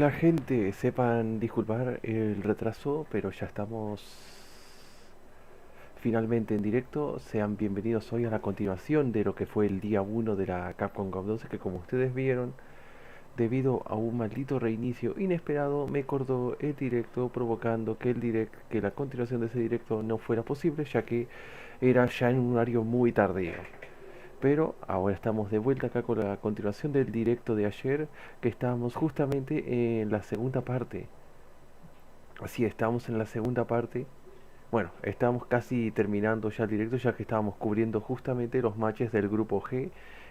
Hola gente, sepan disculpar el retraso, pero ya estamos finalmente en directo. Sean bienvenidos hoy a la continuación de lo que fue el día 1 de la Capcom Cup 12, que como ustedes vieron, debido a un maldito reinicio inesperado, me cortó el directo, provocando que que la continuación de ese directo no fuera posible, ya que era ya en un horario muy tardío. Pero ahora estamos de vuelta acá con la continuación del directo de ayer, que estábamos justamente en la segunda parte. Así, estamos en la segunda parte. Bueno, estamos casi terminando ya el directo, ya que estábamos cubriendo justamente los matches del grupo G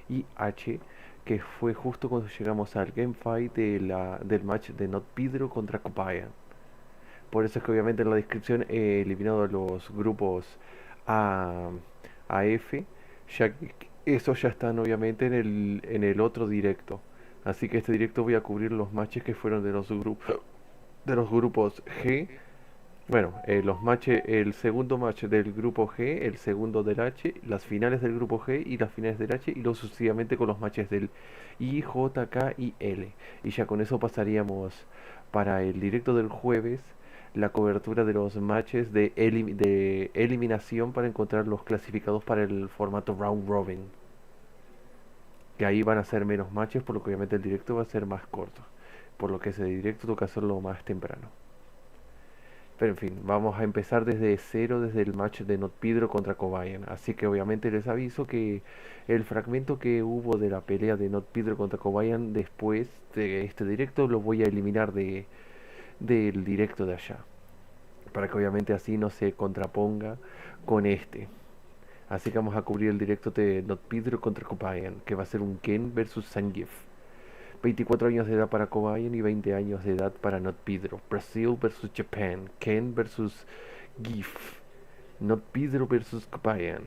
y H, que fue justo cuando llegamos al gamefight del match de Not Pedro contra Copayan. Por eso es que obviamente en la descripción he eliminado los grupos A, a F, ya que esos ya están obviamente en el otro directo. Así que este directo voy a cubrir los matches que fueron de los grupos G. Bueno, los matches, el segundo match del grupo G, el segundo del H, las finales del grupo G y las finales del H, y luego sucesivamente con los matches del I, J, K y L. Y ya con eso pasaríamos para el directo del jueves, la cobertura de los matches de eliminación para encontrar los clasificados para el formato round robin. Que ahí van a ser menos matches, por lo que obviamente el directo va a ser más corto. Por lo que ese directo toca hacerlo más temprano. Pero en fin, vamos a empezar desde cero, desde el match de Not Pedro contra Cobayan. Así que obviamente les aviso que el fragmento que hubo de la pelea de Not Pedro contra Cobayan después de este directo lo voy a eliminar del directo de allá. Para que obviamente así no se contraponga con este. Así que vamos a cubrir el directo de Not Pedro contra Cobayan, que va a ser un Ken versus Sangif. 24 años de edad para Cobayan y 20 años de edad para Not Pedro. Brasil versus Japan. Ken versus GIF. Not Pedro versus Cobayan.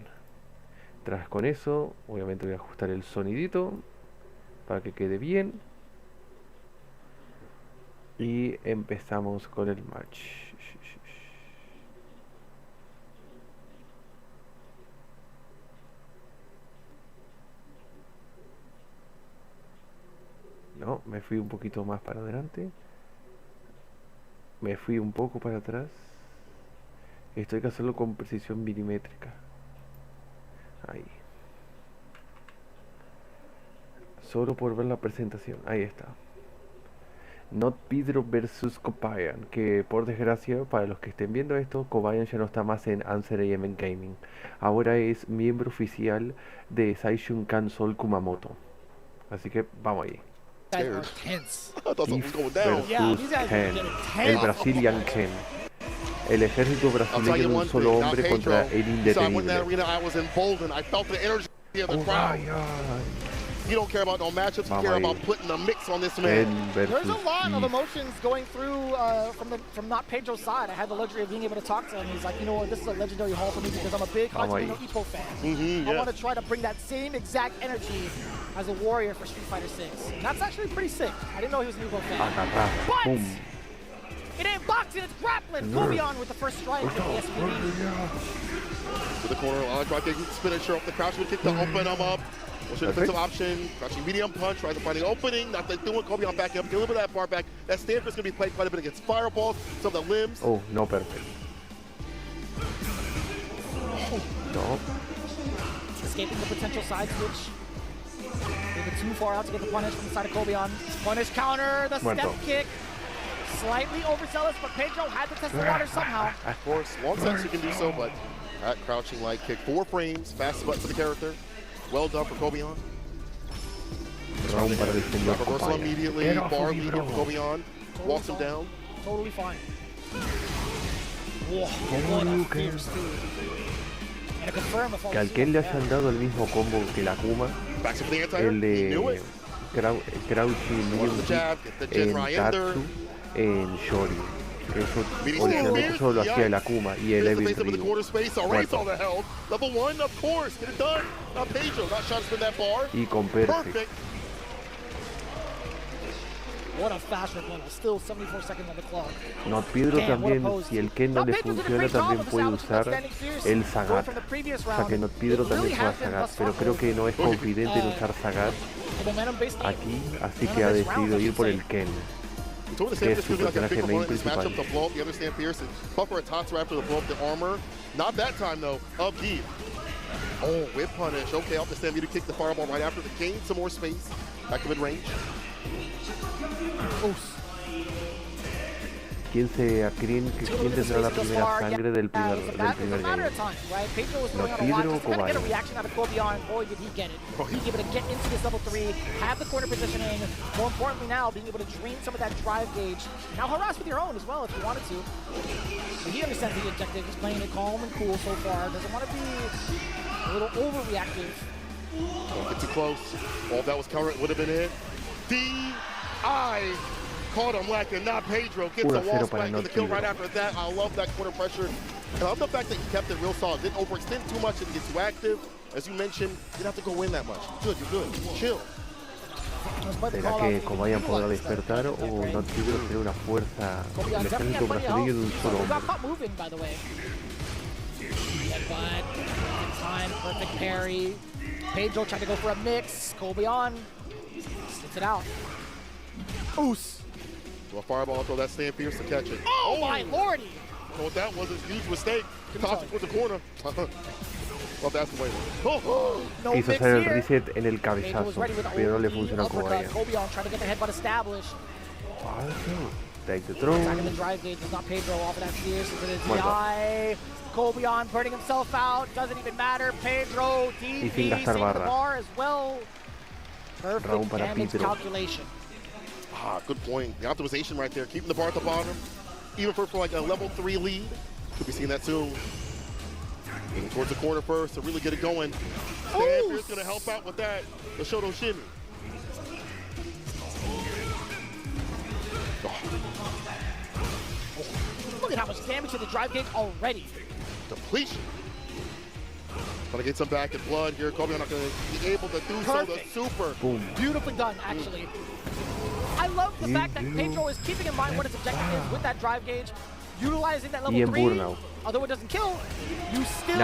Tras con eso, obviamente voy a ajustar el sonidito para que quede bien. Y empezamos con el match. No, me fui un poquito más para adelante. Me fui un poco para atrás. Esto hay que hacerlo con precisión milimétrica. Ahí. Solo por ver la presentación. Ahí está. Not Pedro versus Cobayan. Que por desgracia, para los que estén viendo esto, Cobayan ya no está más en Answer AM Gaming. Ahora es miembro oficial de Saishun Kansol Kumamoto. Así que vamos ahí. Steve versus Ken, el Brazilian Ken. El ejército brasileño de un solo hombre contra el indetenible. You don't care about no matchups, you care about putting a mix on this man. There's a lot of emotions going through from not Pedro's side. I had the luxury of being able to talk to him. He's like, you know what, this is a legendary haul for me because I'm a big Hajime Ippo fan. I want to try to bring that same exact energy as a warrior for Street Fighter 6. And that's actually pretty sick. I didn't know he was an Ippo fan. But it ain't boxing, it's grappling. Kobion with the first strike of the SPD. To the corner, drive kick, finisher off the crouch kick to open him up. What's your defensive option? Crouching medium punch, tries to find the opening. Not like doing Kobe on back up. Get a little bit of that bar back. That stand is going to be played quite a bit against fireballs, some of the limbs. Oh, no, perfect. No. Escaping the potential side switch. A little bit too far out to get the punish from the side of Kobion. Punish counter, the step kick. Slightly overzealous, but Pedro had to test the water somehow. Of course, long sense you can do so, but that crouching light kick, 4 frames, fast button for the character. Well done for Kobion. Reversal immediately, bar medium for Kobion. Walks him down. Totally fine. Que al Ken le hayan dado el mismo combo que la Kuma, el de Crouching Medium en Tatsu, en Shori. Eso originalmente solo lo hacía el Akuma y el Evil Ryu. Y con Perfect. Not Pedro también, si el Ken no le funciona, también puede usar el Sagat. O sea que Not Pedro también juega Sagat, pero creo que no es confidente en usar Sagat aquí, así que ha decidido ir por el Ken. So the Stan Pierce could be like a big opponent in this matchup to blow up the other Stan Pierce and buffer a Tatsu after the blow up the armor. Not that time though, of Gi. Oh, whip punish. Okay, off the Stan to kick the fireball right after the gain some more space. Back to mid range. ¿Quién tendrá la primera sangre del primer game? No, Pedro o Cobain. Boy, did he get it. Being able to get into this level 3, have the corner positioning, more importantly now, being able to drain some of that drive gauge. Now harass with your own as well if you wanted to. But he understands the objective. He's playing it calm and cool so far. Doesn't want to be a little overreactive. Don't get too close. All that was covered would have been it. D.I. caught him lacking, not Pedro. Gets the wall spike and the kill right after that. I love that corner pressure. And I love the fact that he kept it real solid. Didn't overextend too much and get too active. As you mentioned, didn't have to go in that much. Good, you're good. Chill. ¿Será que Cobain podrá despertar o no tiene que ser una fuerza el ejército brasileño de un solo hombre? Perfect parry. Pedro trying to go for a mix. Cobain sits it out. Oos. So a fireball throw that Stan Pierce to catch it. Oh my lordy! So what that was a huge mistake. Tossed it with the corner. Well, that's the way. No quiso hacer el reset en el cabezazo, pero le funcionó a Cobain. Trying to get the headbutt established. Take the throw. Attacking the drive gauge is not Pedro off of that Pierce. It's an DI. Cobain burning himself out. Doesn't even matter. Pedro DP seeing the bar as well. Perfect damage calculation. Ah, good point. The optimization right there, keeping the bar at the bottom. Even for like a level 3 lead. Could be seeing that soon. Getting towards the corner first to really get it going. Stan Pierce gonna help out with that. The Shoto shimmy. Look at how much damage to the drive gauge already. Depletion. Gonna get some back in blood here. Cobain not gonna be able to do so. The super. Boom. Beautifully done, actually. I love the fact that Pedro is keeping in mind what his objective is with that drive gauge, utilizing that level 3. Although it doesn't kill, you still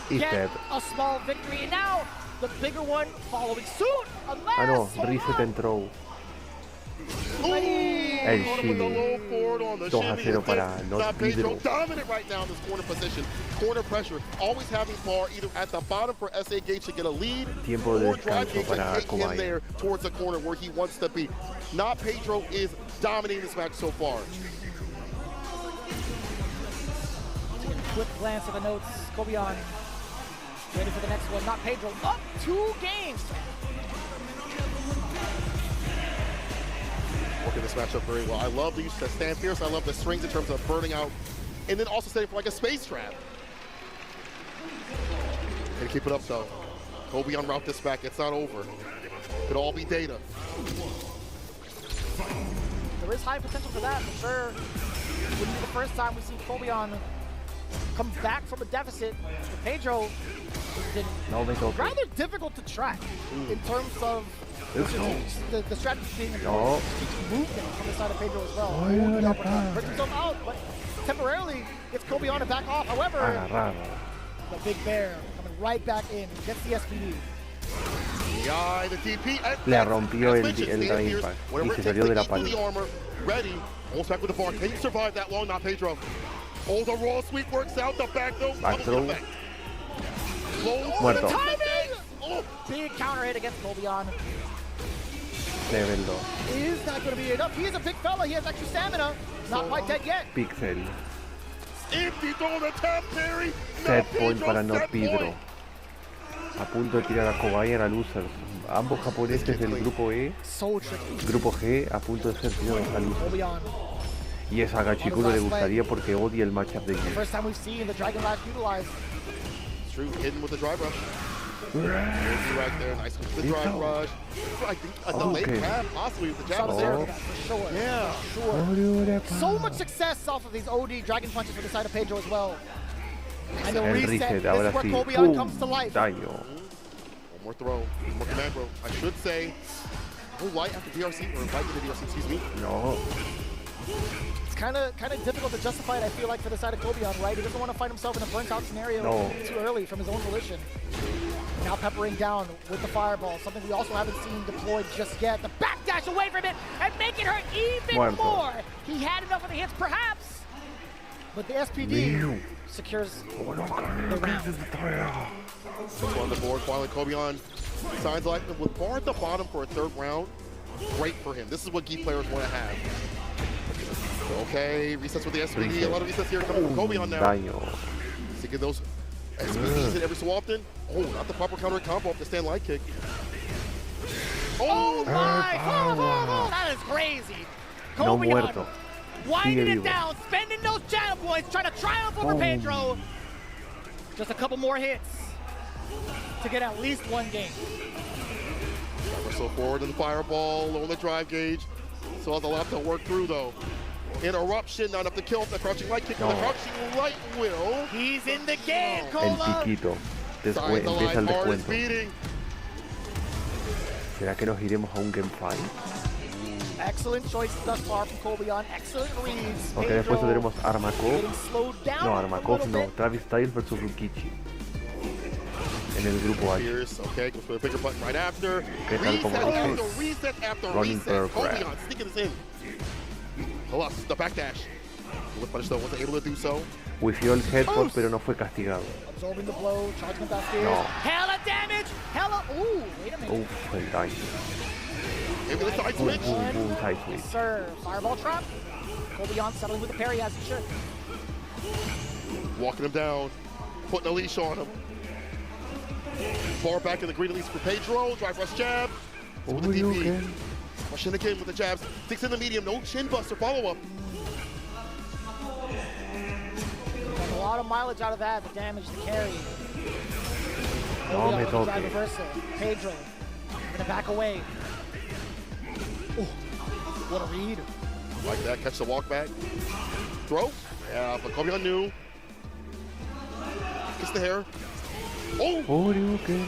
get a small victory. And now the bigger one following suit. Reset and throw. El shimmy. 2-0 para Not Pedro. Dominant right now in this corner position. Corner pressure. Always having bar either at the bottom for SA Gage to get a lead or drive Gage to take him there towards the corner where he wants to be. Not Pedro is dominating this match so far. Taking a quick glance at the notes. Cobain ready for the next one. Not Pedro. Up 2 games. Working this matchup very well. I love the use of Stan Pierce. I love the strings in terms of burning out. And then also setting for like a space trap. Gonna keep it up though. Cobain route this back. It's not over. Could all be data. There is high potential for that, for sure. It wouldn't be the first time we see Cobain come back from a deficit. Pedro has been rather difficult to track in terms of the strategy being movement from the side of Pedro as well. Brings himself out, but temporarily gets Cobain to back off. However, the big bear coming right back in, gets the SPD. Le rompió el Time Impact y se salió de la pala. Ready, almost back with the bar. Can you survive that long? Not Pedro. Oh, the raw sweep works out. The back throw. Back throw. Muerto. Big counter hit against Cobain. Level 2. Is not going to be enough. He is a big fella. He has extra stamina. Not quite dead yet. Pixel. Empty throw the tap parry. Set point para Not Pedro. A punto de tirar a Cobain a losers. Ambos japoneses del grupo E, grupo G, a punto de ser tirados a losers. Y eso a Gachikuno le gustaría porque odia el matchup de G. True, hidden with the drive rush. Right there, nice with the drive rush. I think a delayed grab, possibly with the jab there. Sure. Yeah, sure. So much success off of these OD dragon punches for the side of Pedro as well. And the reset, this is where Cobain comes to life. One more throw, one more command bro. I should say, no light after DRC, or invite to the DRC, excuse me. No. It's kind of difficult to justify it, I feel like, for the side of Cobain, right? He doesn't want to fight himself in a burnt out scenario too early from his own volition. Now peppering down with the fireball, something we also haven't seen deployed just yet. The backdash away from it and making her even more. He had enough of the hits, perhaps, but the SPD secures the round. On the board, finally Kobion signs like with bar at the bottom for a third round. Great for him. This is what Gi players want to have. Okay, resets with the SPD. A lot of resets here coming from Kobion now. Seeking those SPDs every so often. Oh, not the proper counter combo off the stand light kick. Oh my! Oh, that is crazy. Kobion winding it down, spending those channel points, trying to triumph over Pedro. Just a couple more hits to get at least one game. So forward in the fireball, low on the drive gauge. So has a lot to work through though. Interruption, not enough to kill. The crouching light kick, the crouching light will. He's in the game, El piquito. Empieza el descuento. ¿Será que nos iremos a un game fight? Excellent choice thus far from Kobion. Excellent reads. Ok, después tendremos Armakov. No, Armakov no. Travis Styles versus Rukichi. En el grupo H. Okay, goes for a bigger button right after. ¿Qué tal como reset after Running reset. paragraph. Kobion sneaking this in. Plus, the backdash. With punish though, wasn't able to do so. Wifió el headshot, pero no fue castigado. Absorbing the blow, charging downstairs. No. Hella damage! Hella. Ooh, wait a minute. Uf, el daño. Maybe the side switch. Side switch. Yes, sir. Fireball trap. Kobion settling with the parry as he should. Walking him down, putting a leash on him. Far back in the green release for Pedro. Drive rush jab. With the DP. Rushing again with the jabs. Sticks in the medium. No chin buster. Follow up. Got a lot of mileage out of that. The damage, the carry. No me toque. Drive reversal. Pedro gonna back away. Oh, what a read. Like that. Catch the walk back. Throw. Yeah, but Kobion knew. Kiss the hair. Oh! The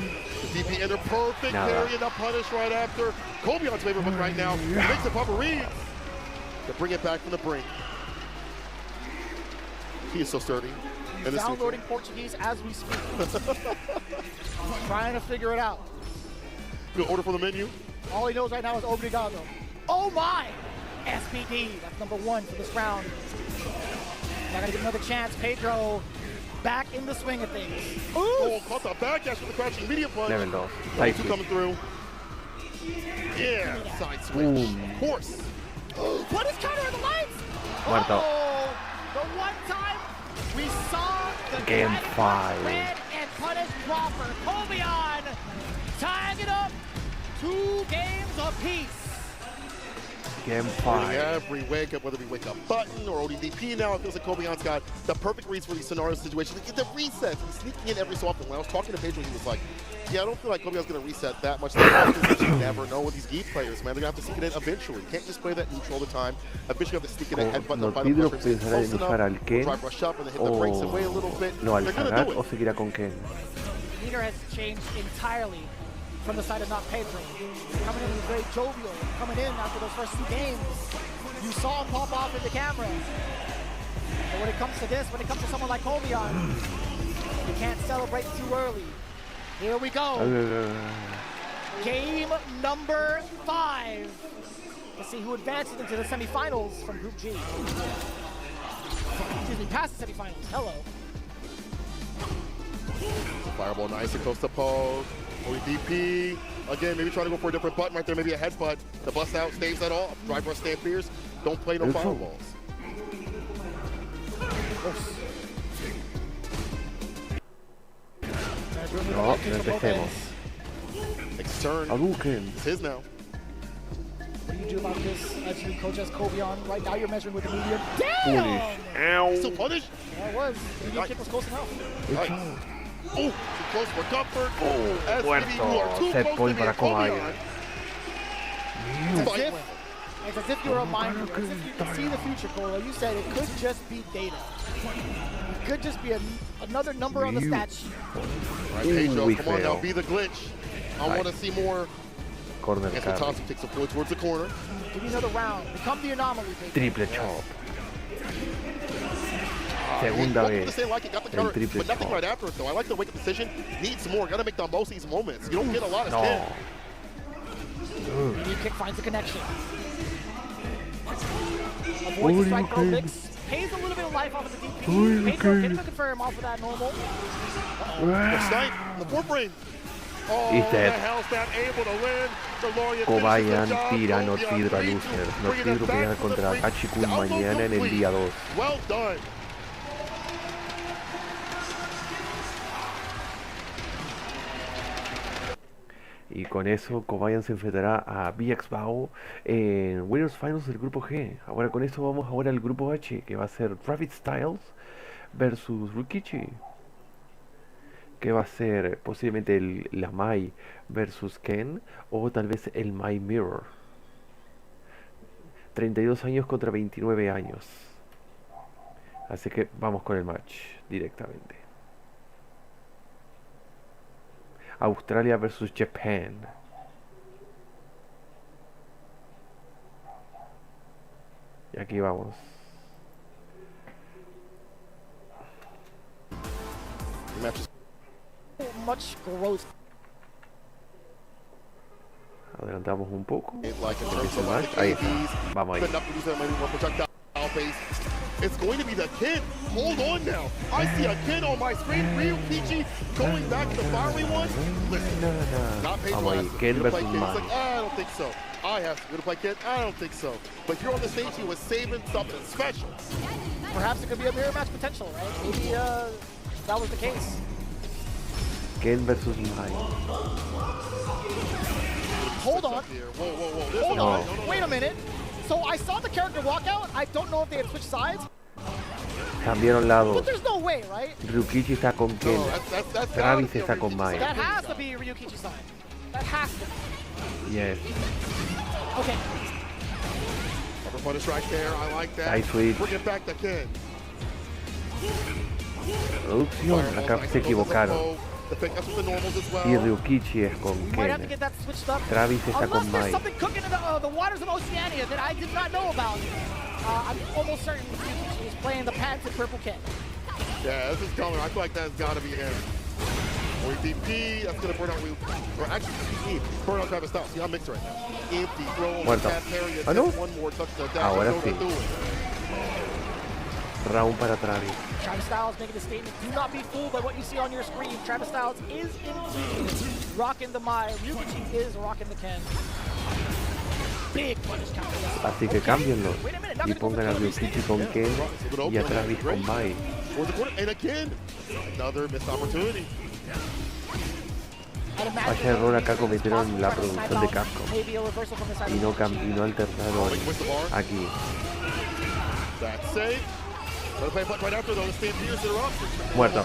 DP enter perfect parry and the punish right after. Kobion's favorite book right now. He makes the proper read to bring it back from the brink. He is so sturdy. He's downloading Portuguese as we speak. Trying to figure it out. Good order for the menu. All he knows right now is obrigado. Oh my! SPD, that's number one for this round. Not gonna get another chance. Pedro back in the swing of things. Ooh. Oh, caught the backdash with the crouching medium punch. Level 2. Side two coming through. Yeah, side switch. Of course. What is counter in the lights? Muerto. Oh, the one time we saw the Game 5. red and punish proper. Kobion tying it up. 2 games apiece. Game 5. Every wake up, whether we wake up button or ODDP now, it feels like Kobion's got the perfect reads for these scenario situations. The resets, he's sneaking in every so often. When I was talking to Pedro, he was like, yeah, I don't feel like Kobion's going to reset that much. You never know with these Gi players, man. They're going to have to sneak it in eventually. You can't just play that neutral all the time. Eventually you have to sneak it in headbutt the final pressure. Pensará en usar al Ken drive rush up and then hit the brakes away a little bit. No, al Sagat o seguirá con Ken. Leader has changed entirely from the side of not Pedro. Coming in, he's very jovial. Coming in after those first 2 games. You saw him pop off in the camera. But when it comes to this, when it comes to someone like Kobion, you can't celebrate too early. Here we go. Game number 5. Let's see who advances into the semifinals from Group G. Excuse me, past the semifinals. Hello. Fireball nice and close to pose. DP. Again, maybe trying to go for a different button right there. Maybe a headbutt. The bust out staves that off. Drive rush stand fierce. Don't play no fireballs. No, empecemos. Next turn. Hadouken. It's his now. What do you do about this as you coach as Kobion? Right now you're measuring with the medium. Damn! Ow. Still punished? Yeah, it was. The medium kick was close enough. Right. Oh, too close for comfort. Oh, muerto. Set point para Kobion. It's as if you were reminded, as if you could see the future, Cole. You said it could just be data. It could just be another number on the stat sheet. Right, Pedro, come on now, be the glitch. I want to see more. Corner and Thompson takes a point towards the corner. Give me another round. Become the anomaly, Pedro. Triple chop. Segunda vez. El triple nothing right after it, though. I like the wake up decision. Needs more. Gotta make the most of these moments. You don't get a lot of skin. New kick finds the connection. Avoids the strike throw mix. Pays a little bit of life off of the DP. Pedro getting the confirm off of that normal. The snipe, the fourth brain. Oh, the hell's that able to win. Cobayan tira no Tidra Lucer. No Tidra pelea contra Hachikun mañana en el día 2. Well done. Y con eso Cobayan se enfrentará a BXBAO en Winners Finals del grupo G. Ahora con esto vamos ahora al grupo H, que va a ser Travis Styles versus Ryukichi, que va a ser posiblemente la Mai versus Ken, o tal vez el Mai Mirror. 32 años contra 29 años. Así que vamos con el match directamente. Australia versus Japan. Y aquí vamos. Much growth. Adelantamos un poco. Ahí está. Vamos ahí. It's going to be the kid. Hold on now. I see a kid on my screen. Ryukichi going back to the fiery one. Listen, not paid Vamos ahí. Ken versus Mai. Like, I don't think so. I have to play Ken. I don't think so. But here on the stage, he was saving something special. Perhaps it could be a mirror match potential, right? Maybe that was the case. Ken versus Mai. Hold on. Whoa. Hold on. Wait a minute. So I saw the character walk out. I don't know if they had switched sides. Cambiaron lados. But there's no way, right? Ryukichi está con Ken. Travis está con Mai. That has to be Ryukichi's side. That has to be. Yes. Okay. Upper punish right there. I like that. Nice sweep. Bring it back to Ken. Producción. Acá se equivocaron. Y Ryukichi es con Ken. Travis está con Mai. Something cooking in the waters of Oceania that I did not know about. I'm almost certain Ryukichi is playing the patented purple Ken. Yeah, this is coming. I feel like that's got to be him. Or DP, that's going to burn out. Or actually, burn out Travis Styles. See how mixed right now. Empty throw. Muerto. ¿Ah, no? Ahora sí. Round para Travis. Travis Styles making a statement. Do not be fooled by what you see on your screen. Travis Styles is indeed rocking the Mai. Ryukichi is rocking the Ken. Big punish counter. Así que cámbienlo y pongan a Ryukichi con Ken y a Travis con Mai. And again, another missed opportunity. Vaya error acá cometieron la producción de Capcom y no alternaron aquí. Muerto.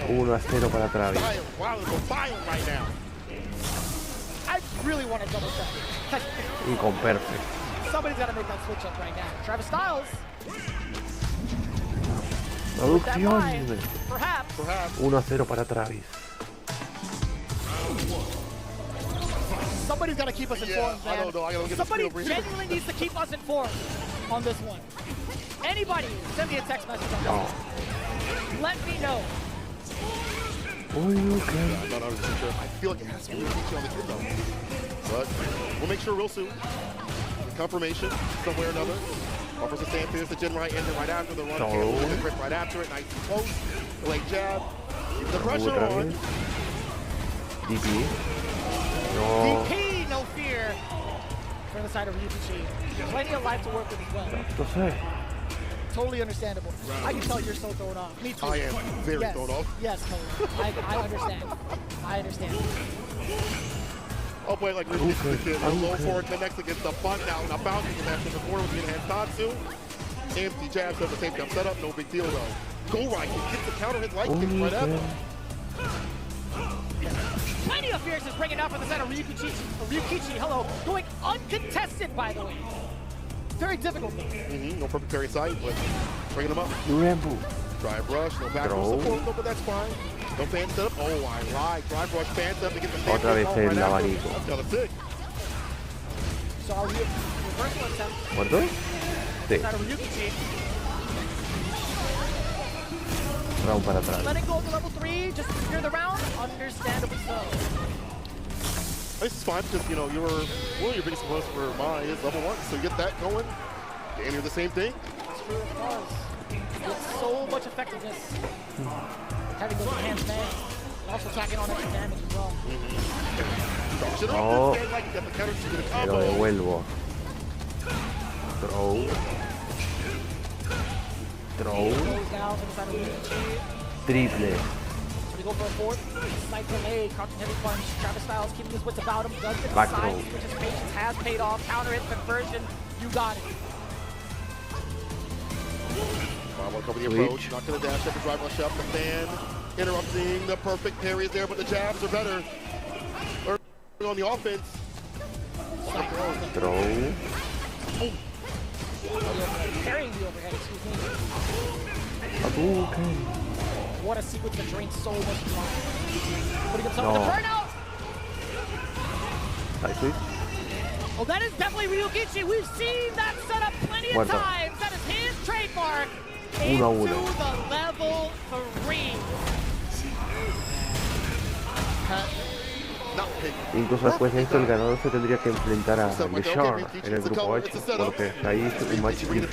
1-0 para Travis. Y con perfect. Producción. 1-0 para Travis. Somebody's got to keep us informed, man. Somebody genuinely needs to keep us informed on this one. Anybody, send me a text message on this. Let me know. I feel like it has to be Ryukichi on the kid, though. But we'll make sure real soon. Confirmation, somewhere or another. Offers a stand, fierce the Jin right, ending right after the run. Grip right after it, nice and close. The leg jab. Keep the pressure on. DP. No. DP, no fear. From the side of Ryukichi. Plenty of life to work with as well. Totally understandable. I can tell you're so thrown off. Me too. I am very thrown off. Yes, totally. I understand. I understand. Oh boy, like Ryukichi, low forward connects against the bunt now. Now bouncing in that in the corner with the hand Tatsu. Empty jabs at the same jump setup. No big deal though. Go right. He gets the counter hit light kick right up. Plenty of fierce is bringing out from the side of Ryukichi. Ryukichi, hello, going uncontested, by the way. Very difficult. No perfect parry sight, but bringing him up. Rambo. Drive rush, no back support, but that's fine. No fan setup. Oh, I lied. Drive rush, fan setup to get the fan otra vez el abanico. So our reversal attempt. ¿Muerto? Sí. Round para atrás. Letting go to level 3 just to secure the round, understandably so. This is fine because, you know, one of your biggest opponents for mine is level 1, so you get that going. And you're the same thing. It's true, it does. With so much effectiveness. Having those enhanced man. And also tacking on extra damage as well. No. Me lo devuelvo. Throw. Triple. So we go for a fourth. Slight delay, crouching heavy punch. Travis Styles keeping his wits about him. Does get Back inside. throw. Switches patience has paid off. Counter hit conversion. You got it. Cover the approach. Not going to dash up and drive rush up. The fan interrupting. The perfect parry is there, but the jabs are better. On the offense. Throw. Carrying the overhead, excuse me. Hadouken. What a sequence that drains so much time. Putting himself in the burnout. Nice sweep. Oh, that is definitely Ryukichi. We've seen that setup plenty of times. That is his trademark. Into the level 3. Incluso después de esto el ganador se tendría que enfrentar a Lechar en el grupo H, porque ahí es un match difícil.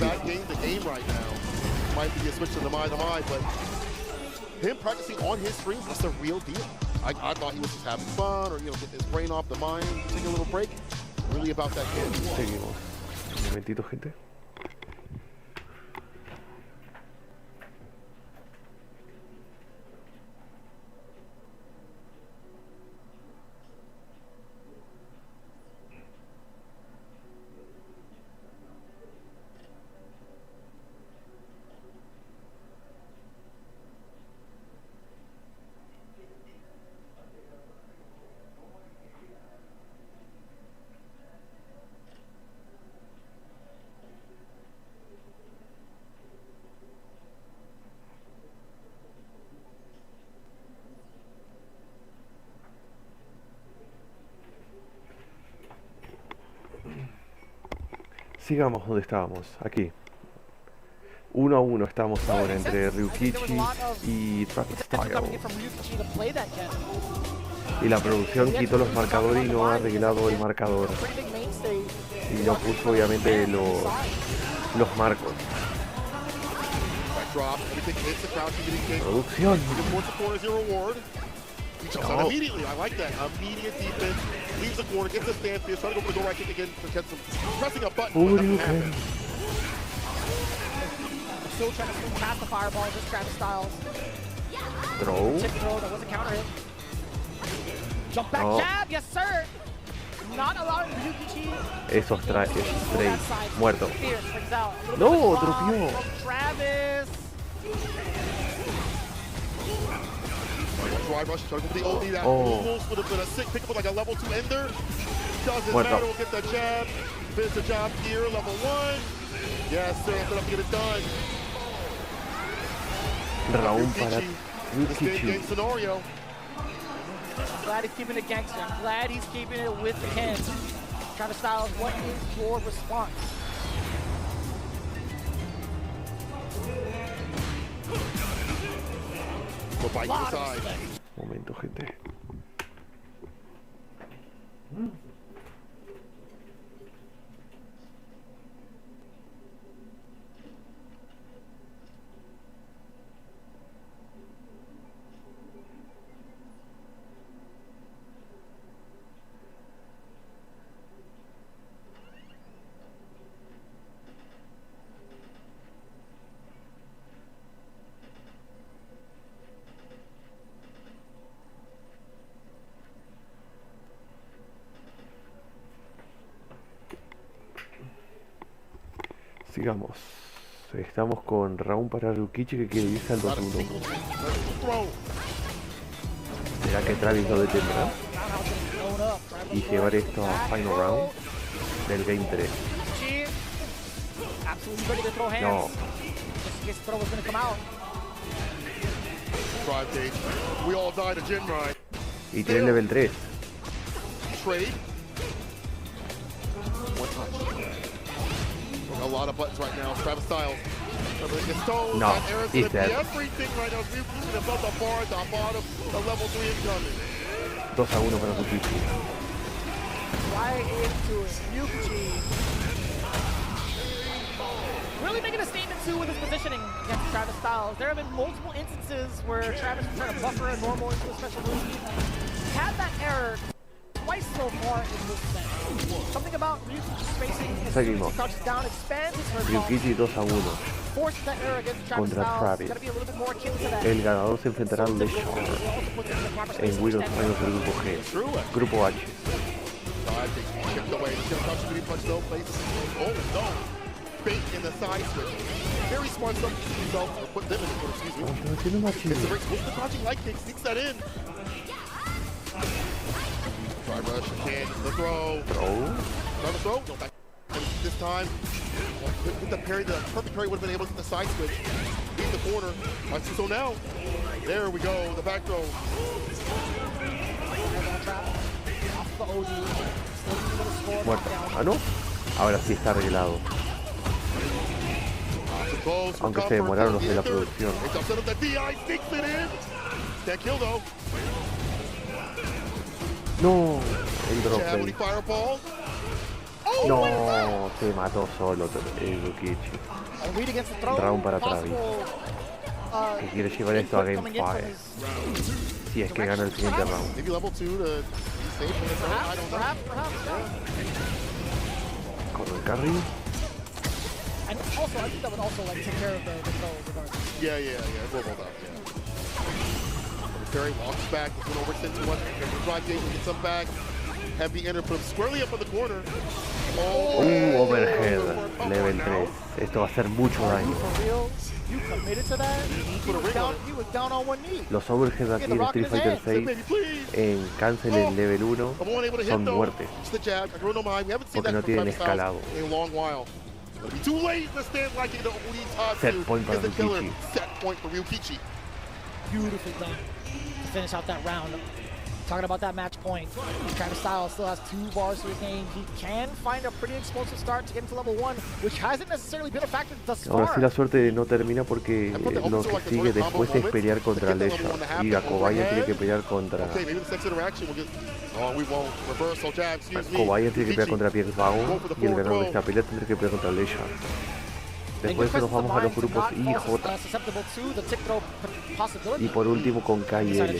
Him practicing on his streams, that's the real deal. I thought he was just having fun or, you know, getting his brain off the mind, taking a little break. Really about that kid. Seguimos. Un momentito, gente. Sigamos donde estábamos, aquí. 1-1 estamos ahora entre Ryukichi y Travis Styles. Y la producción quitó los marcadores y no ha arreglado el marcador. Y no puso obviamente los marcos. Producción. No. Immediately, I like that. Immediate defense. Leaves the corner, gets the stand fierce, trying to go for the go right kick again. Pressing a button. Still trying to swing past the fireball, just Travis Styles. Throw. Tip throw, that was a counter hit. Jump back jab, yes sir. Not allowing Ryukichi. Eso es straight. Muerto. Fierce, no, dropeó. Travis. Drive rush, trying to go for the OD. That almost would have been a sick pick up like a level 2 ender. Doesn't matter, we'll get the jab. Finish the job here, level 1. Yes, sir, set up to get it done. Round para Ryukichi. Scenario. I'm glad he's keeping it gangster. I'm glad he's keeping it with the pen. Travis Styles, what is your response? Momento, gente. Sigamos. Estamos con round para Ryukichi que quiere irse al 2-1. ¿Será que Travis lo detendrá? Y llevar esto a final round del game 3. No. Y tiene level 3. A lot of buttons right now. Travis Styles No, he's dead. 2-1 para Kukichi. Right into it. Ryukichi. Really making a statement too with his positioning against Travis Styles. There have been multiple instances where Travis was trying to buffer a normal into a special move. Had that error twice so far in this set. Something about Ryukichi spacing as soon as he crouches down, expands his first Ryukichi 2-1 forces that error against Travis contra Styles. Travis. Gotta be a little bit more akin to that. El ganador se enfrentará al Lechar en Widows Finals del grupo G. Grupo H. Bait in the side switch. Very smart stuff to himself, or put them in the corner, excuse me. It's the break. What's the crouching light kick? Sneaks that in. Try rush, can the throw. Try the throw. No, back this time. With the parry, the perfect parry would have been able to get the side switch. Beat the corner. Right, so now, there we go. The back throw. Muerto. Ah, no. Ahora sí está arreglado. Aunque se demoraron los de la producción. No, el drop fail. No, se mató solo el Ryukichi. Round para Travis. Que quiere llevar esto a Game 5. Si es que gana el siguiente round. Con el carry. And also, I think that would also like take care of the throw regardless. Yeah. We'll hold up, Perry walks back, he's going to overextend too much. Drive gate, gets him back. Heavy enter, put him squarely up in the corner. Overhead, level 3. Esto va a hacer mucho daño. You committed to that? He was down on one knee. Los overhead aquí en Street Fighter 6 en cancel en level 1 son muertes. Porque no tienen escalado. Set point para Ryukichi. Beautifully done to finish out that round. Talking about that match point, Travis Styles still has 2 bars to his name. He can find a pretty explosive start to get into level 1, which hasn't necessarily been a factor thus far. Ahora sí la suerte no termina porque lo que sigue después es pelear contra Lechar. Y Gakobayan tiene que pelear contra... Gakobayan tiene que pelear contra Pierce Vago y el ganador de esta pelea tendrá que pelear contra Lechar. Después nos vamos a los grupos I, J. Y por último con K y L.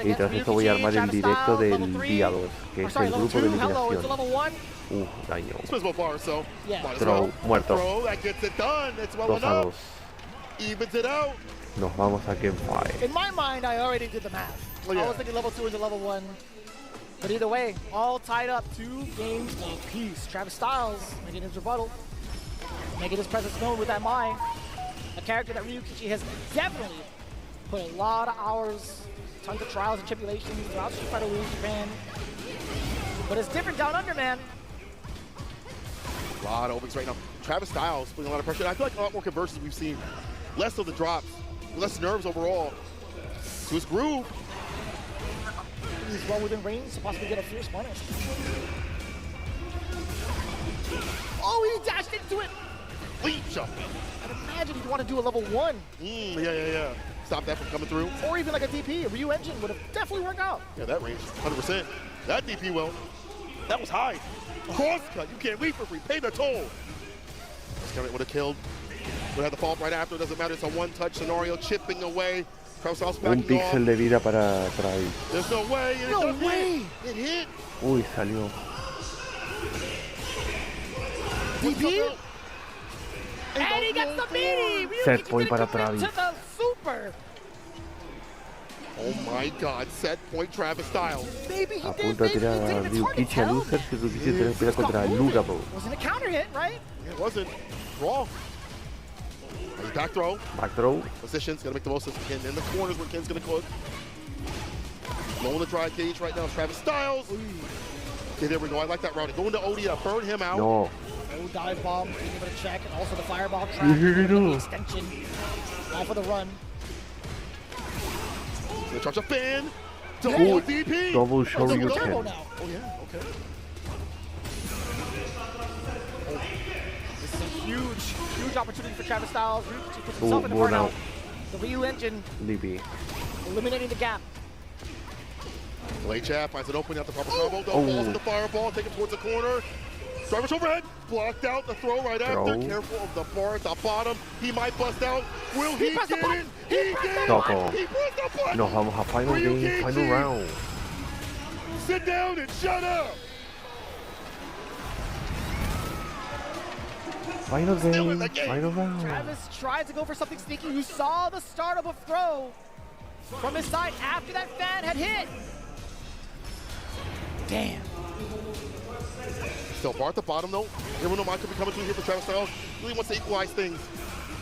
Y tras esto voy a armar el directo del día 2, que es el grupo de eliminación. Daño. Throw, muerto. 2-2. Nos vamos a Game 5. In my mind, I already did the math. I was thinking level 2 into level 1. But either way, all tied up 2 games apiece. Travis Styles making his rebuttal, making his presence known with that Mai, a character that Ryukichi has definitely put a lot of hours, tons of trials and tribulations throughout Street Fighter Wii Japan. But it's different down under, man. A lot of openings right now. Travis Styles putting a lot of pressure. I feel like a lot more conversions we've seen. Less of the drops, less nerves overall. To his groove. He's well within range to possibly get a fierce punish. Oh, he dashed into it! Leech up. I'd imagine he'd want to do a level 1. Yeah. Stop that from coming through. Or even like a DP, a Ryu engine would have definitely worked out. Yeah, that range, 100%. That DP, well, that was high. Cross cut, you can't leave for free. Pay the toll. This would have killed. Would have the fall right after. It doesn't matter. It's a one-touch scenario, chipping away. Un píxel de vida para Travis. No way. It hit. Uy, salió. DP? And he gets the meaty. Set point para Travis. Oh my God, set point Travis Styles. A punto de tirar a Ryukichi a loser, si Ryukichi tiene que pelear contra el Lugabo. Wasn't a counter hit, right? It wasn't. Raw. Back throw. Positions, gotta make the most of it. In the corners where Ken's gonna cook. Low in the dry cage right now, Travis Styles. Okay, there we go. I like that round. Going to Odie to burn him out. No. No dive bomb, being able to check, and also the fireball trap. The extension. All for the run. Gonna charge a fan. Double DP. Double show you can. Oh yeah, okay. Huge opportunity for Travis Styles. He puts himself in the burnout. The Ryu engine eliminating the gap. Late jab finds an opening at the proper combo. Falls in the fireball, take him towards the corner. Driver's overhead, blocked out the throw right after. Careful of the bar at the bottom. He might bust out. Will he get it? He did! He pressed the button! Nos vamos a final game, final round. Sit down and shut up! Final game, final round. Travis tried to go for something sneaky. You saw the start of a throw from his side after that fan had hit. Damn. Still bar at the bottom though. Everyone might could be coming through here for Travis Styles. Really wants to equalize things.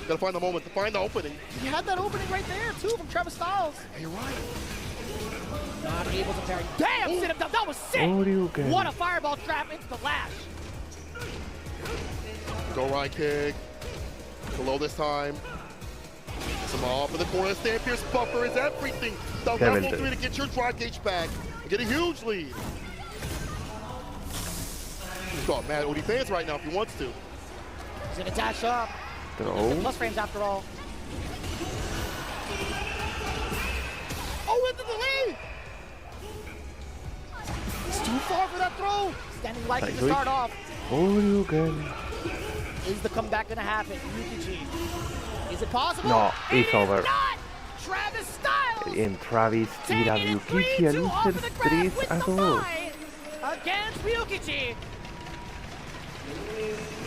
Gotta find the moment, to find the opening. He had that opening right there too from Travis Styles. Yeah, you're right. Not able to parry. Damn, sit him down. That was sick. What a fireball trap into the lash. Go right kick. Below this time. Some off in the corner. Stand Pierce buffer is everything. The level 3 to get your drive gauge back and get a huge lead. He's got mad OD fans right now if he wants to. He's gonna dash up. Plus frames after all. Oh, into the lead! It's too far for that throw. Standing like to start off. Is the comeback gonna happen? Yukichi. Is it possible? No, it's over. Not! Travis Styles! En Travis tira Ryukichi al Inter 3-2. Against Ryukichi.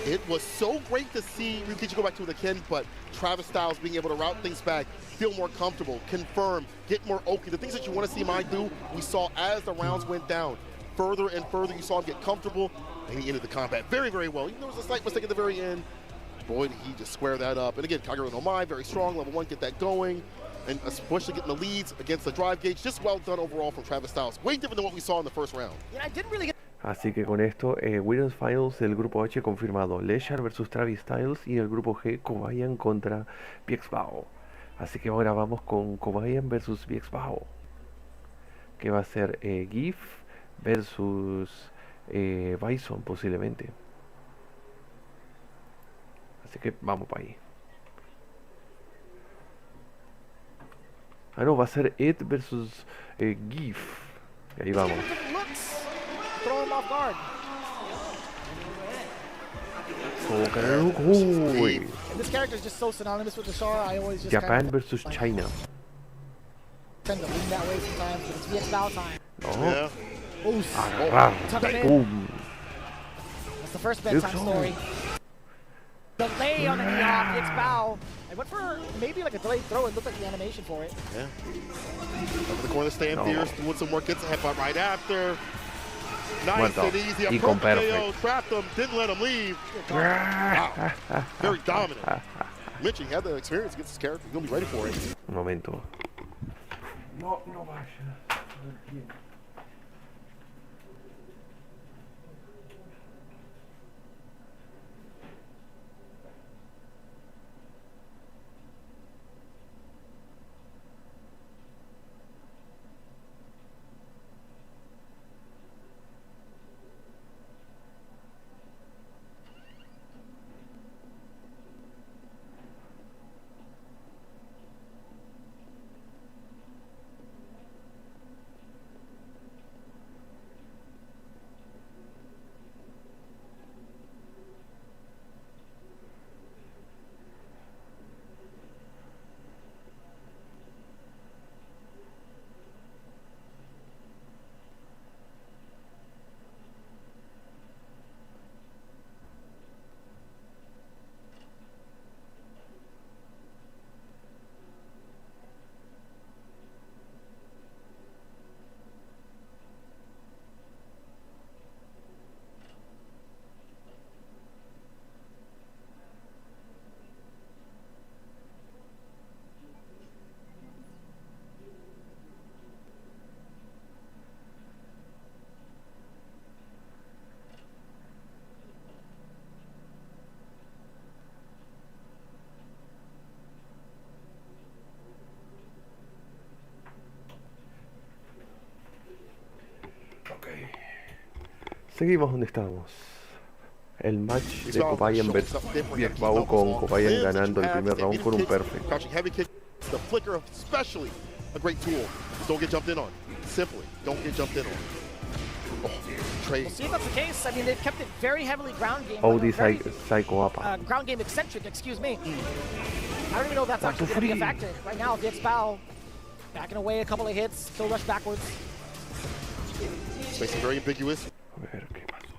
It was so great to see Ryukichi go back to the Ken, but Travis Styles being able to route things back, feel more comfortable, confirm, get more Oki. The things that you want to see Mai do, we saw as the rounds went down. Further and further, you saw him get comfortable, and he ended the combat very, very well. Even though there was a slight mistake at the very end, boy, did he just square that up. And again, Kagero no Mai, very strong, level 1, get that going. And especially getting the leads against the drive gauge, just well done overall from Travis Styles. Way different than what we saw in the first round. Yeah, I didn't really get. Así que con esto, Winners Finals del grupo H confirmado. Leshar versus Travis Styles y el grupo G, Kobayan contra Biexbao. Así que ahora vamos con Kobayan versus Biexbao. Que va a ser GIF versus Bison posiblemente. Así que vamos para ahí. Ah no, va a ser Ed versus GIF. Y ahí vamos. Throw him off guard. And this character is just so synonymous with the Shara. I always just Japan versus China. Tend to lean that way sometimes, but it's VX time. Yeah. Boom. That's the first bedtime story. Delay on the knee off, VX Bow. I went for maybe like a delayed throw. It looked like the animation for it. Yeah. Up in the corner, Stan Pierce doing some work, gets a headbutt right after. Nice and easy. A perfect KO, trapped him, didn't let him leave. Wow. Very dominant. Mitch, he had the experience against this character. He's going to be ready for it. Un momento. No vaya. Seguimos donde estamos. El match de Cobayan versus Biekbao con Cobayan ganando el primer round con un perfect. Crouching heavy kick, the flicker especially a great tool. Don't get jumped in on. Simply, don't get jumped in on. Oh, We'll see if that's the case. I mean, they've kept it very heavily ground game. OD Psycho Apa. Ground game eccentric, excuse me. I don't even know if that's actually going to be a factor. Right now, VXBao backing away a couple of hits, kill rush backwards. Space is very ambiguous. A ver, ¿qué pasó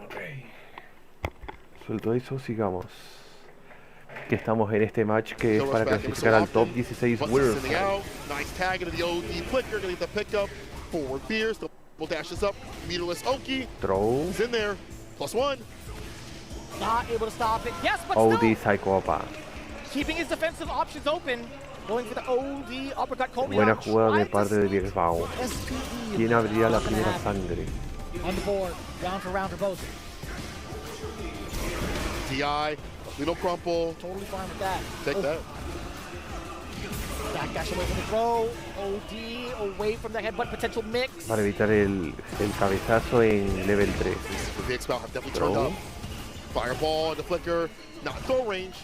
otra vez? Suelto eso, sigamos. Que estamos en este match que es para clasificar al top 16 winners. Nice tag into the OD flicker, gonna get the pickup. Forward fierce, double dashes up. Meterless Oki. Throw. He's in there. +1. Not able to stop it. Yes, but OD still Psycho Apa. keeping his defensive options open. Going for the OD uppercut. Kobe Buena jugada de parte de Biekbao. ¿Quién abrirá la primera sangre? On the board, round for both. DI, little crumple. Totally fine with that. Take that. Backdash away from the throw. OD away from the headbutt potential mix. Para evitar el cabezazo en level 3. The VXBao have definitely turned up. Fireball on the flicker. Not throw range.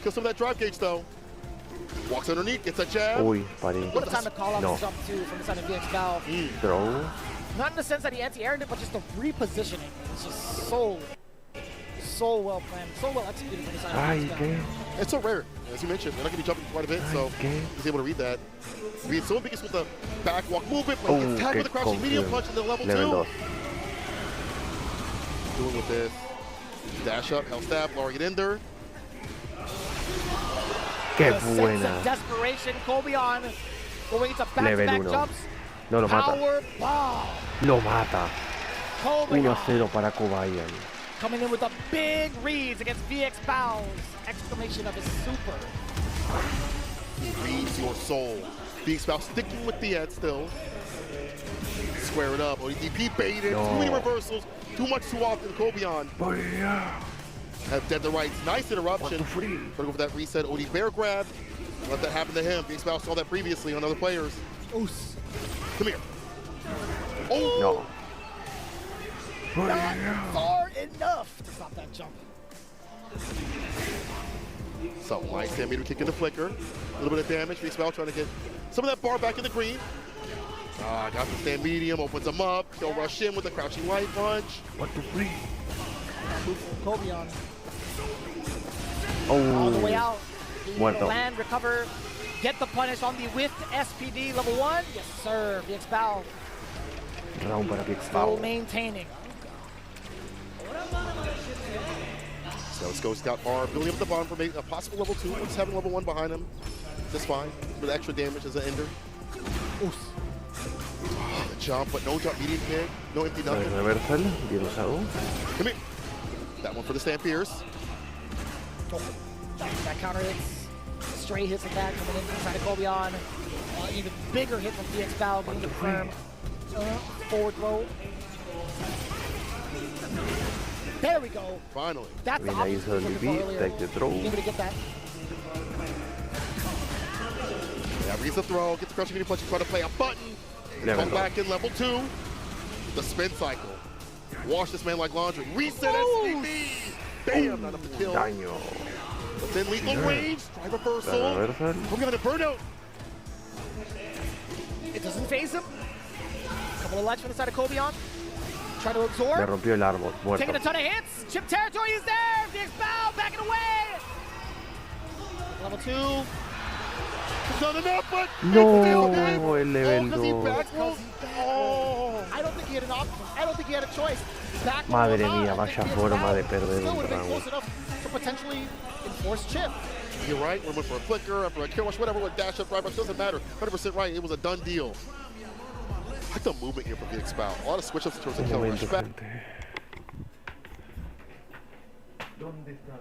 Kill some of that drive gauge though. Walks underneath, gets a jab. Uy, paré. What a time to call out No. the jump too from the side of VXBao. Throw. Not in the sense that he anti-aired it, but just the repositioning. It's just so well planned, so well executed from the side Ay, of VXBao. ¿qué? It's so rare, as you mentioned. They're not going to be jumping quite a bit, so ¿Qué? he's able to read that. Being so ambiguous with the back walk movement, but he gets tagged with a crouching medium punch in the level 2. Level 2. Doing with this. Dash up, hell stab, lowering it in there. Qué The sense buena. of desperation, Kobe on going into Level back-to-back 1. jumps. No lo mata. Power bomb. Lo mata. Kobe 1-0 para Cobayan. coming in with a big reads against VXBao's exclamation of his super. He reads your soul. VXBao sticking with the head still. Square it up. ODP baited. No. Too many reversals. Too much too often. Kobeon have dead the rights. Nice interruption. Trying to go for that reset. OD bear grab. Let that happen to him. VXBao saw that previously on other players. Oos. Come here. Oh! No. Not far enough to stop that jump. So nice meter kick in the flicker. A little bit of damage. VXBao trying to get some of that bar back in the green. Got the stand medium, opens him up. He'll rush in with a crouching light punch. 1-2-3. Kobe on. All the way Oh. out. Muerto. Land, recover, get the punish on the with SPD level 1. Yes, sir. VXBao Round para still Biekbao. maintaining. So let's go Scout bar, building up the bottom for a possible level 2. Just having level 1 behind him. Just fine. With extra damage as an ender. Oof. The jump, but no jump, medium kick. No empty El nothing. reversal, bien usado. Come here. That one for the Stand Pierce. That counter hits. Straight hits of that coming in from the side of Kobe on. Even bigger hit from VXBao being confirmed. Forward throw. There we go. Finally. That's the Bien, ahí option hizo el we were looking BB, for earlier. take the throw. Able to get that. Yeah, reads the throw, gets the crushing medium punch, try to play a button. Come back in level 2. The spin cycle. Wash this man like laundry. Reset SCB. Bam, not enough to kill. Daño. Within lethal range. Try reversal. We got a burnout. It doesn't phase him. Couple of lights from the side of Kobion. Try to absorb. Le rompió el árbol. Muerto. Taking a ton of hits. Chip territory is there. The Expel backing away. Level 2. Not enough, but No, el level 2. I don't think he had an option. I don't think he had a choice. Madre mía, vaya forma de perder Still un would have been round. close enough to potentially enforce chip. You're right. We went for a flicker, after a kill rush, whatever, with dash up, right, but it doesn't matter. 100% right. It was a done deal. I like the movement here from the Expel. A lot of switch ups towards the kill rush. Gente. ¿Dónde está?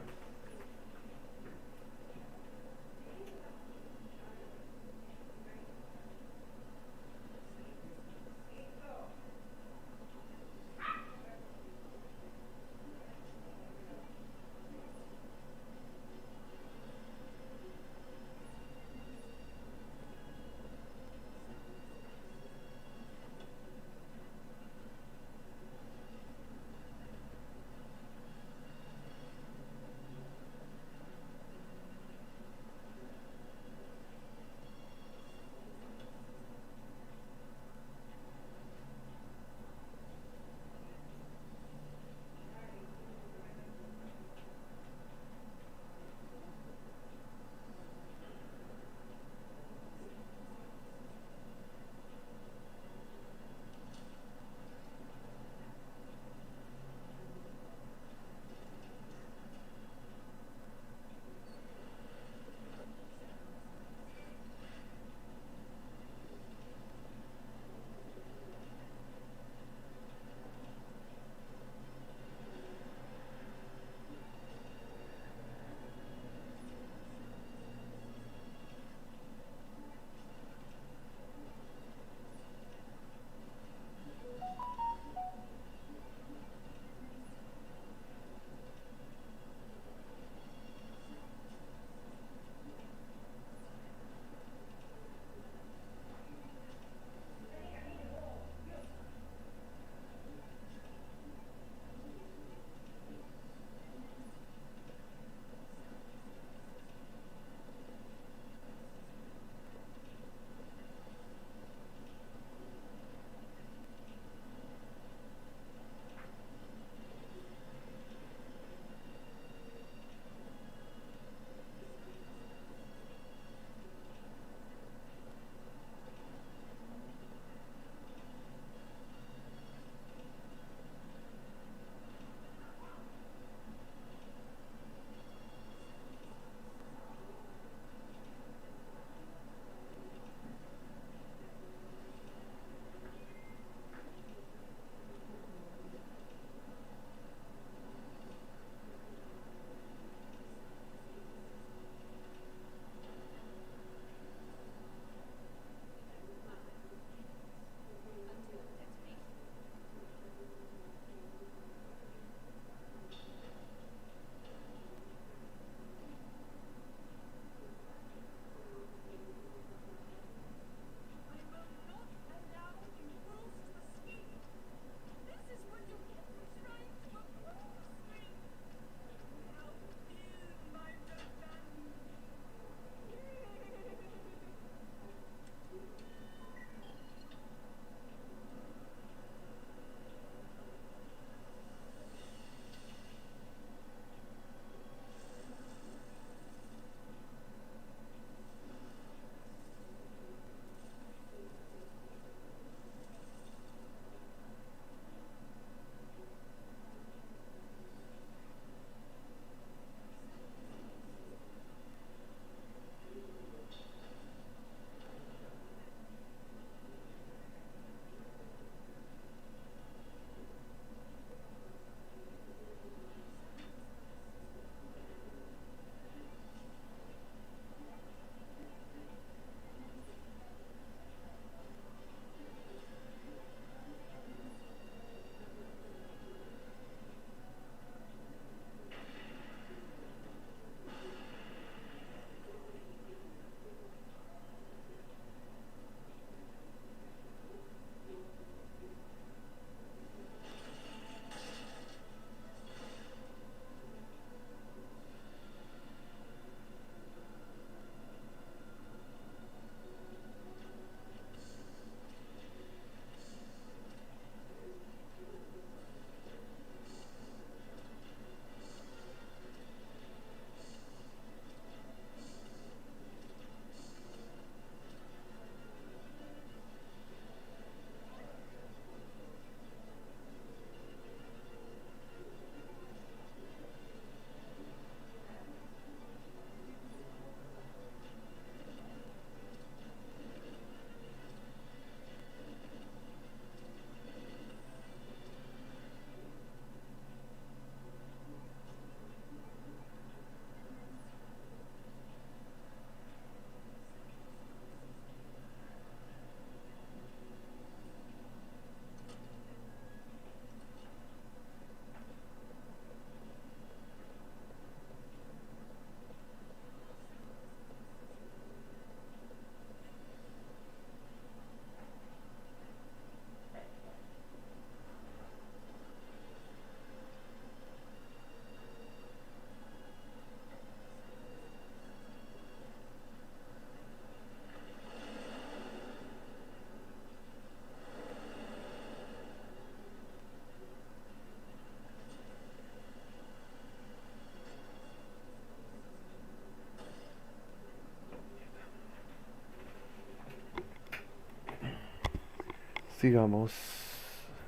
Sigamos.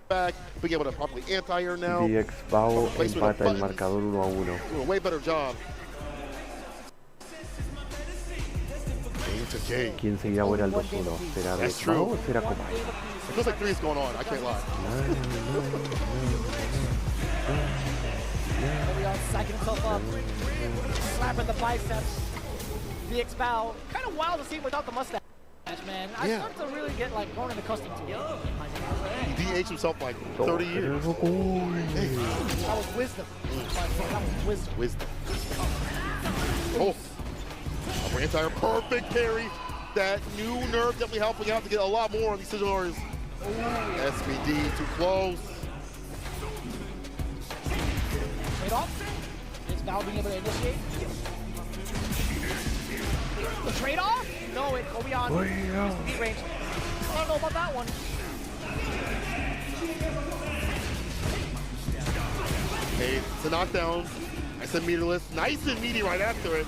Back, being able to properly anti-air now. Bao empata el marcador 1-1. Doing a way better job. Game to game. ¿Quién seguirá ahora el 2-1? ¿Será Bao o será Komai? It feels like 3 is going on, I can't lie. Psyching himself up, slapping the biceps. VX Bao, kind of wild to see him without the mustache, man. I start to really get like grown and accustomed to it. He de-aged himself like 30 years. That was wisdom. That was wisdom. Wisdom. Oh, a entire perfect carry. That new nerve definitely helping out to get a lot more on these Sigilors. SBD too close. Trade off. Is Bao being able to initiate? The trade off? No, it go beyond speed range. I don't know about that one. Hey, it's a knockdown. I said meterless. Nice and meaty right after it.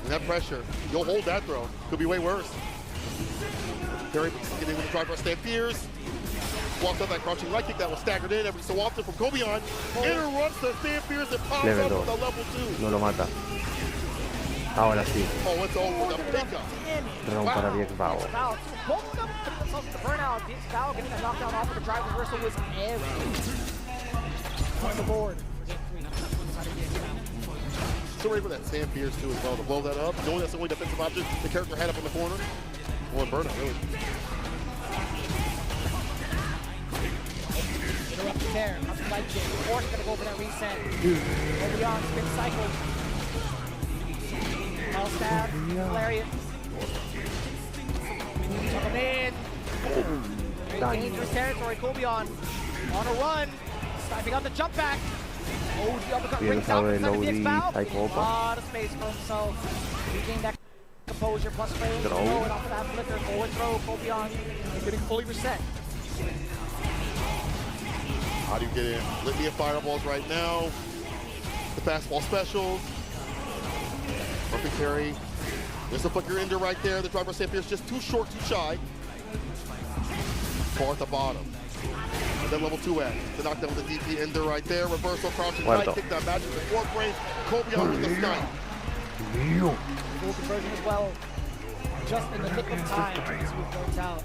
And that pressure, you'll hold that throw. Could be way worse. Perry getting into the driver stand fears. Walked up that crouching right kick that was staggered in every so often from Kobion. Interrupts the stand fears and pops up with a level 2. No lo mata. Ahora sí. Oh, it's over the pickup. Round para VX Bao. Both of them putting themselves in the burnout. VX Bao getting a knockdown off of the drive reversal was everything. On the board. So ready for that Sam Pierce too as well to blow that up. Knowing that's the only defensive option. The character had up in the corner. One burnout, really. Interrupt the tear. Up the light kick. Force gonna go for that reset. Go beyond spin cycle. All stab. Lariat. Coming in. Very dangerous territory. Kobion on a run. Sniping on the jump back. Oh, the uppercut rings out inside of VX Bao. A lot of space for himself. Regain that composure plus frame. Throw it off of that flicker. Forward throw. Kobion is getting fully reset. How do you get in? Litany of fireballs right now. The fastball specials. Perfect carry. There's a flicker ender right there. The driver Sam Pierce just too short, too shy. Far at the bottom. And then level 2 X. The knockdown with the DP ender right there. Reversal, crouching right kick that matches the 4th frame. Kobion with the snipe. Full conversion as well. Just in the nick of time. Smooth burns out.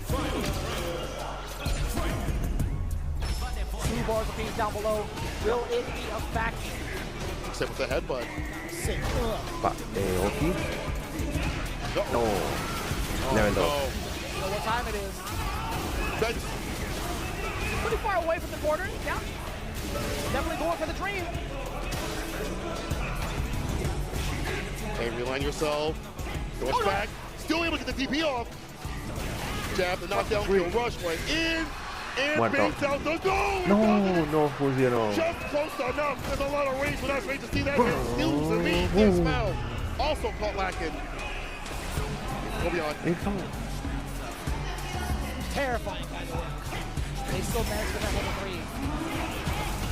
2 bars of peace down below. Will it be a fact? Except with the headbutt. Sick. Oki. No. Level 2. You know what time it is. Pretty far away from the corner. Yeah. Definitely going for the dream. Hey, realign yourself. Goes back. Still able to get the DP off. Jab, the knockdown, kill rush went in. And baits out the goal! No funcionó. Just close enough. There's a lot of range for that range to see that. Steals the lead. VX Bao also caught lacking. Kobion. Terrifying, by the way. They still managed to get level 3.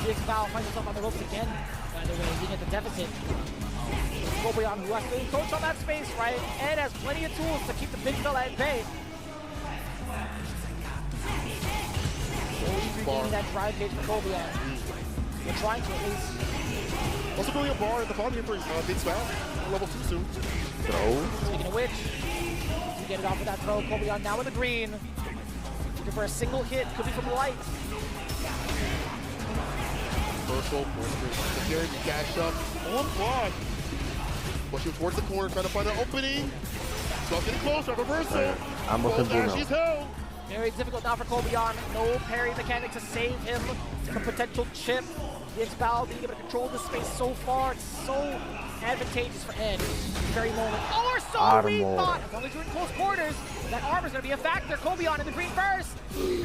VX Bao finds himself on the ropes again, by the way, being at the deficit. Kobion, who has to encroach on that space, right? And has plenty of tools to keep the big fella at bay. Regaining that drive gauge for Kobion. They're trying to at least. Also building a bar at the bottom here for VX Bao. Level 2 soon. Throw. Speaking of which, you get it off with that throw. Kobion now in the green. Looking for a single hit. Could be from the light. Reversal. Again, dash up. On block. Pushing towards the corner, trying to find an opening. So getting closer. Reversal. She's held. Very difficult now for Kobion. No parry mechanic to save him from potential chip. VX Bao being able to control this space so far. It's so advantageous for Ed. Very moment. Or so we thought. As long as you're in close quarters, that armor's going to be a factor. Kobion in the green first. The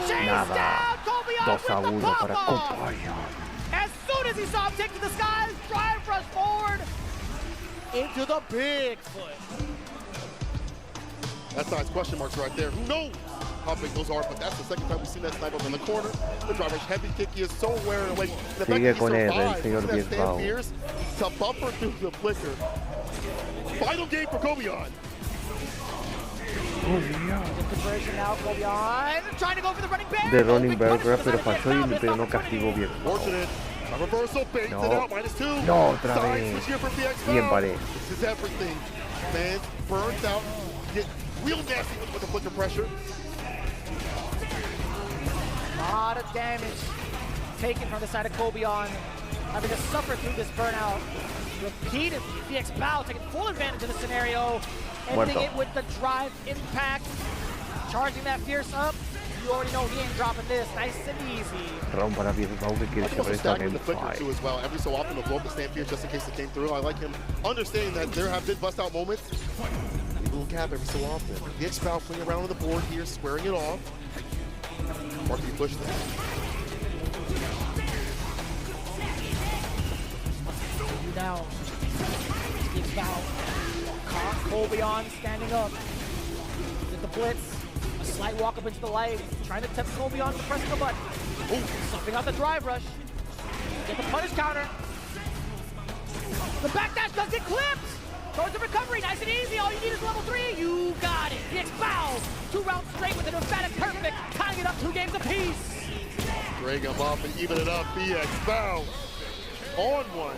chase down. Kobion with the pop-off. As soon as he saw him take to the skies, drive rush forward into the big foot. That size question marks right there. Who knows how big those are, but that's the second time we've seen that snipe up in the corner. The driver's heavy kick is so wearing away. The fact that he survives that stand fierce to bumper through the flicker. Final game for Kobion. De running back, pero falló pero no castigó bien. No, otra vez. Bien paré. A lot of damage taken from the side of Kobeon, having to suffer through this burnout. Repeated VX Bow taking full advantage of the scenario, ending it with the drive impact, charging that Fierce up. You already know he ain't dropping this. Nice and easy. Round para VX Bow que quiere llevar esta game too as well. Every so often, he'll blow up the stand Fierce just in case it came through. I like him understanding that there have been bust out moments. A little gap every so often. VX Bow playing around on the board here, squaring it off. Mark, you push that. Now, VX Bow. Kobeon standing up. With the blitz. A slight walk up into the light. Trying to tempt Kobeon to press the button. Ooh, something out the drive rush. Get the punish counter. The backdash does get clipped. Towards the recovery, nice and easy. All you need is level 3. You got it. VX Bow. 2 rounds straight with an emphatic perfect. Tying it up 2 games apiece. Drag him up and even it up. VX Bow on one.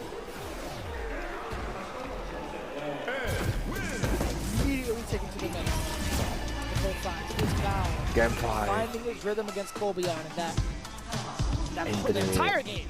Immediately taken to the net. Both sides. VX Bow. Game 5. Finding his rhythm against Kobeon and that for the entire game.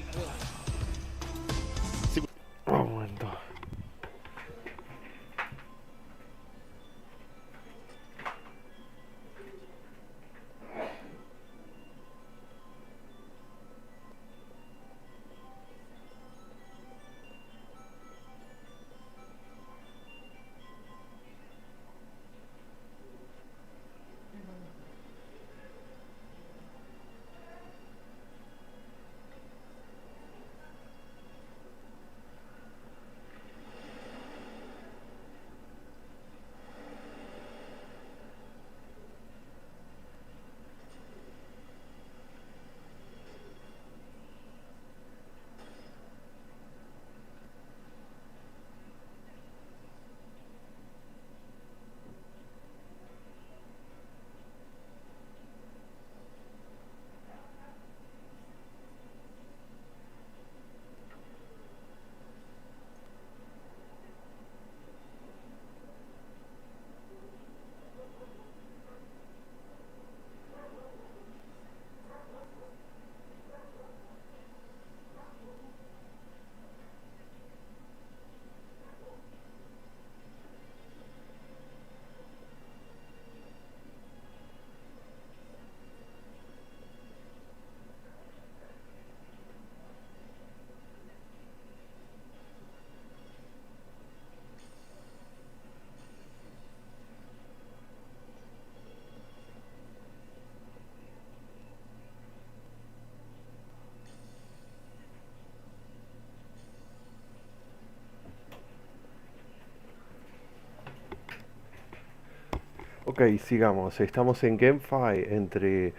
Ok, sigamos. Estamos en Game 5 entre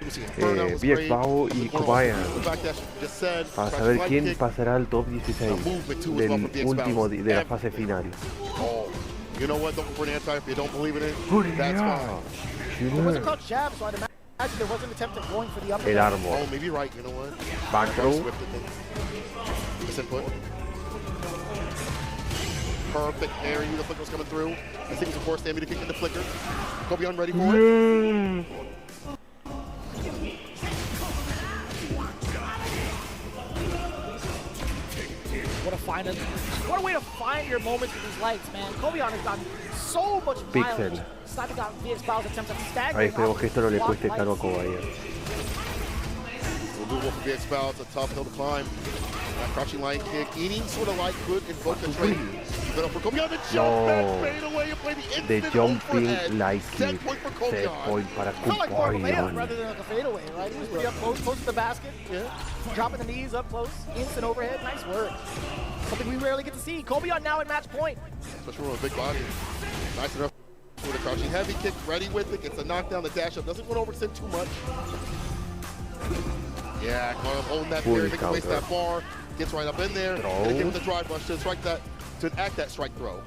VX Bow y Kobeon para saber quién pasará al top 16 del último de la fase final. You know what? Don't go for an anti if you don't believe in it. That's fine. It wasn't called jab, so I'd imagine there was an attempt at going for the upper. El armor. Oh, maybe right. You know what? Back throw. Misinput. Perfect parry. The flicker was coming through. I think it's a force Stammy to kick in the flicker. Kobeon ready for it. What a way to find your moments with these lights, man. Kobeon has gotten so much mileage. Starting out VX Bow's attempts at staggering. Ahí esperemos que esto no le cueste caro a Kobeon. We'll move up for VX Bow. It's a tough hill to climb. That crouching lion kick. Any sort of light could invoke a trade. But for Kobeon to jump and fade away and play the instant jumping light kick. Set point for Kobeon. Set point para Like more of a layup Kobeon. rather than like a fadeaway, right? He was pretty up close to the basket. Yeah. Dropping the knees up close. Instant overhead. Nice work. Something we rarely get to see. Kobeon now at match point. Especially with a big body. Nice enough for the crouching heavy kick. Ready with it. Gets a knockdown. The dash up. Doesn't go over Sin too much. Yeah, kind of own that parry. Make him waste that bar. Gets right up in there. And give him the drive rush to strike that, to enact that strike throw.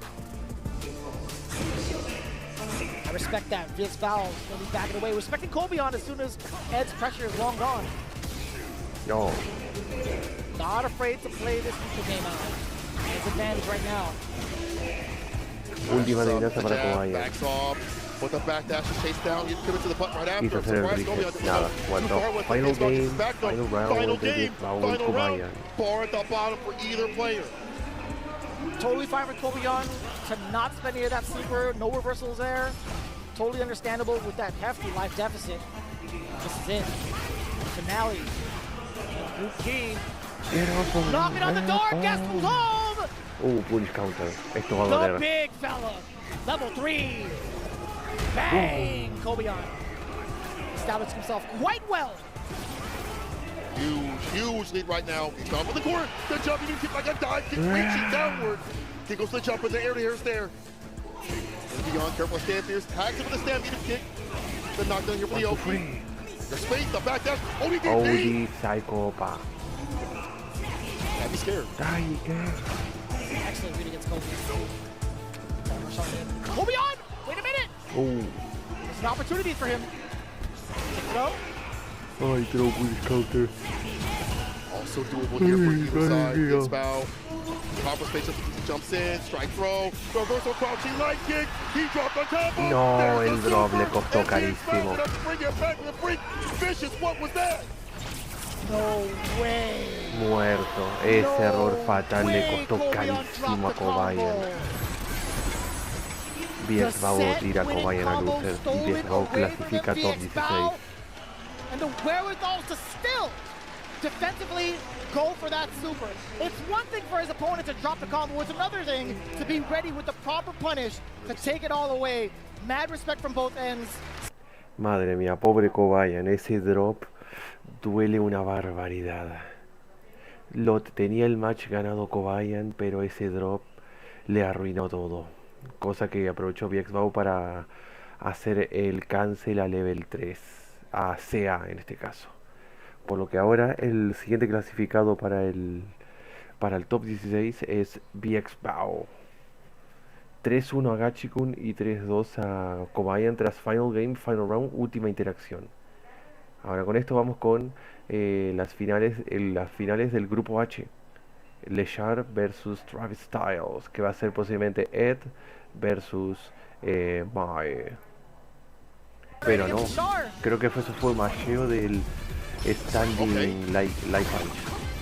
I respect that. Fierce Foul will be backing away. Respecting Kobeon as soon as Ed's pressure is long gone. No. Not afraid to play this future game out. His advantage right now. Última desgracia para Kobayan. Backs off. With the back dash to chase down. He's coming to the button right after. Quiso hacer el reset. Nada. Bueno, final game, final round de Biexbao y Kobayan. Bar at the bottom for either player. Totally fine for Kobeon to not spend any of that sleeper. No reversals there. Totally understandable with that hefty life deficit. This is it. Finale. Group G. Knocking on the door. Guess who's home? Punch counter. Esto va a doler. The big fella. Level 3. Bang! Kobeon established himself quite well. Huge lead right now. He's gone for the corner. The jump, you kick like a dive kick, reaching downward. He goes to the jump in the air to here's there. Beyond careful stand fierce. Tags him with a stampede kick. The knockdown here for the OP. The space, the back dash. OD Psychopath. I'd be scared. Excellent read against Kobeon. Kobeon! Wait a minute! There's an opportunity for him. Take it out. Ay, throw punch counter. Also doable here for either side. Biexbao. Proper space, jumps in, strike throw. Reversal crouching light kick. He dropped on top of. No, el drop le costó carísimo. Bring it back to the freak. Vicious, what was that? No way. Muerto. Ese error fatal le costó carísimo a Kobayan. Biexbao tira a Kobayan a loser y Biexbao clasifica top 16. And the wherewithal to still defensively go for that super. It's one thing for his opponent to drop the combo, it's another thing to be ready with the proper punish to take it all away. Mad respect from both ends. Madre mía, pobre Kobayan, ese drop duele una barbaridad. Tenía el match ganado Kobayan, pero ese drop le arruinó todo. Cosa que aprovechó Biexbao para hacer el cancel a level 3, a CA en este caso. Por lo que ahora el siguiente clasificado para el top 16 es Biexbao. 3-1 a Gachikun y 3-2 a Kobayan tras Final Game, Final Round, última interacción. Ahora con esto vamos con las finales del grupo H. Lechar versus Travis Styles, que va a ser posiblemente Ed versus Mae. Pero no, creo que eso fue macheo del standing light punch.